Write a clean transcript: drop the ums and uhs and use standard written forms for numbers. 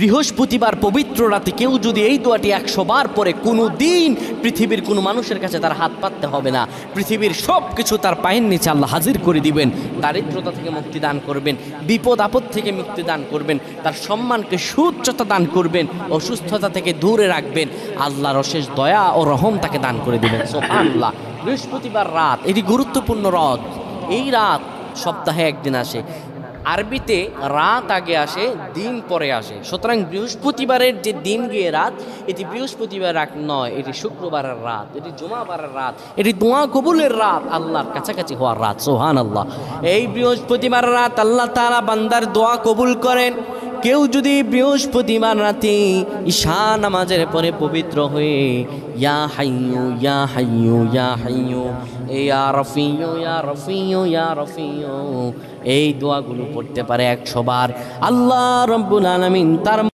বৃহস্পতিবার পবিত্র রাতে কেউ যদি এই দোয়াটি 100 বার পরে কোনো দিন পৃথিবীর কোনো মানুষের কাছে তার হাত পাততে হবে না। পৃথিবীর সব কিছু তার পায়ের নিচে আল্লাহ হাজির করে দিবেন। দারিদ্রতা থেকে মুক্তি দান করবেন, বিপদ আপদ থেকে মুক্তি দান করবেন, তার সম্মানকে সুউচ্চতা দান করবেন, অসুস্থতা থেকে দূরে রাখবেন। আল্লাহর অশেষ দয়া ও রহম তাকে দান করে দিবেন। সুবহানাল্লাহ। বৃহস্পতিবার রাত এটি গুরুত্বপূর্ণ রাত। এই রাত সপ্তাহে একদিন আসে। আরবিতে রাত আগে আসে, দিন পরে আসে। সুতরাং বৃহস্পতিবারের যে দিন গিয়ে রাত, এটি বৃহস্পতিবার রাত নয়, এটি শুক্রবারের রাত, এটি জুমাবারের রাত, এটি দোয়া কবুলের রাত, আল্লাহর কাছাকাছি হওয়ার রাত। সুবহানাল্লাহ। এই বৃহস্পতিবার রাত আল্লাহ তাআলা বান্দার দোয়া কবুল করেন। কেউ যদি বৃহস্পতিবার রাতে ঈশা নামাজের পরে পবিত্র হয়ে ইয়া হাইয়ু ইয়া হাইয়ু ইয়া হাইয়ু ইয়া রফিয়ু ইয়া রফিয়ু ইয়া রফিয়ু এই দোয়াগুলো পড়তে পারে 100 বার, আল্লাহ রাব্বুল আলামিন তার